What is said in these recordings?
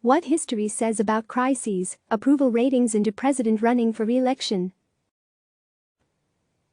What history says about crises, approval ratings into president running for re-election.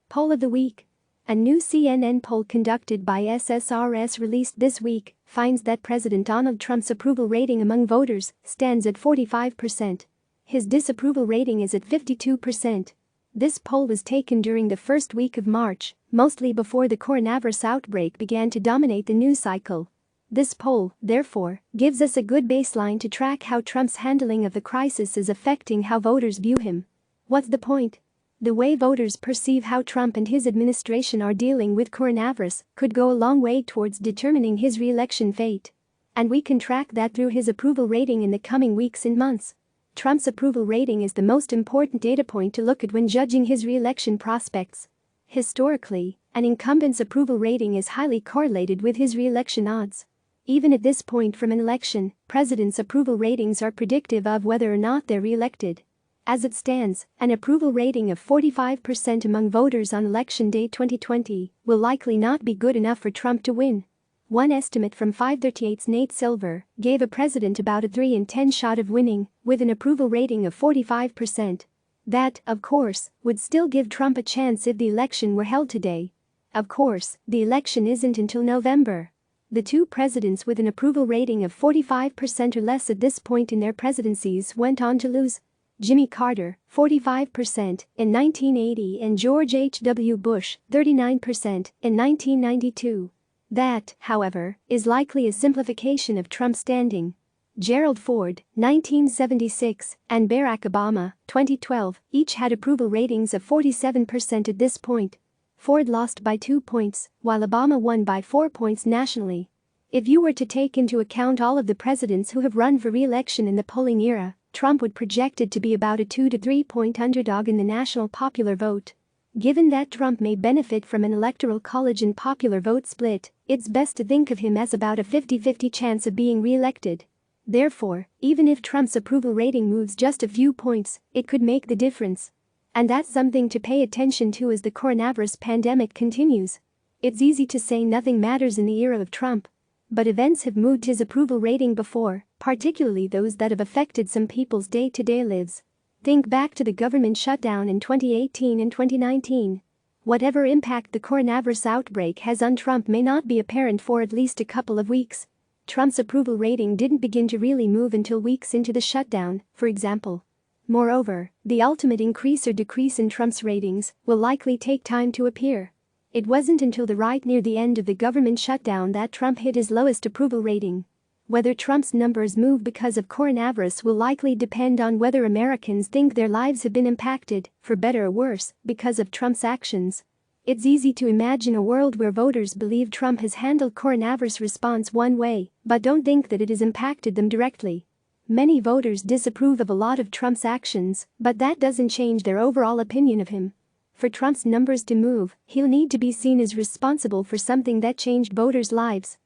Poll of the week. A new CNN poll conducted by SSRS released this week finds that President Donald Trump's approval rating among voters stands at 45%. His disapproval rating is at 52%. This poll was taken during the first week of March, mostly before the coronavirus outbreak began to dominate the news cycle. This poll, therefore, gives us a good baseline to track how Trump's handling of the crisis is affecting how voters view him. What's the point? The way voters perceive how Trump and his administration are dealing with coronavirus could go a long way towards determining his re-election fate. And we can track that through his approval rating in the coming weeks and months. Trump's approval rating is the most important data point to look at when judging his re-election prospects. Historically, an incumbent's approval rating is highly correlated with his re-election odds. Even at this point from an election, presidents' approval ratings are predictive of whether or not they're re-elected. As it stands, an approval rating of 45% among voters on Election Day 2020 will likely not be good enough for Trump to win. One estimate from 538's Nate Silver gave a president about a 3 in 10 shot of winning, with an approval rating of 45%. That, of course, would still give Trump a chance if the election were held today. Of course, the election isn't until November. The two presidents with an approval rating of 45% or less at this point in their presidencies went on to lose. Jimmy Carter, 45% in 1980, and George H.W. Bush, 39% in 1992. That, however, is likely a simplification of Trump's standing. Gerald Ford, 1976, and Barack Obama, 2012, each had approval ratings of 47% at this point. Ford lost by 2 points, while Obama won by 4 points nationally. If you were to take into account all of the presidents who have run for re-election in the polling era, Trump would projected to be about a 2 to 3 point underdog in the national popular vote. Given that Trump may benefit from an electoral college and popular vote split, it's best to think of him as about a 50-50 chance of being re-elected. Therefore, even if Trump's approval rating moves just a few points, it could make the difference. And that's something to pay attention to as the coronavirus pandemic continues. It's easy to say nothing matters in the era of Trump. But events have moved his approval rating before, particularly those that have affected some people's day-to-day lives. Think back to the government shutdown in 2018 and 2019. Whatever impact the coronavirus outbreak has on Trump may not be apparent for at least a couple of weeks. Trump's approval rating didn't begin to really move until weeks into the shutdown, for example. Moreover, the ultimate increase or decrease in Trump's ratings will likely take time to appear. It wasn't until right near the end of the government shutdown that Trump hit his lowest approval rating. Whether Trump's numbers move because of coronavirus will likely depend on whether Americans think their lives have been impacted, for better or worse, because of Trump's actions. It's easy to imagine a world where voters believe Trump has handled coronavirus response one way, but don't think that it has impacted them directly. Many voters disapprove of a lot of Trump's actions, but that doesn't change their overall opinion of him. For Trump's numbers to move, he'll need to be seen as responsible for something that changed voters' lives.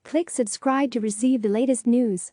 Click subscribe to receive the latest news.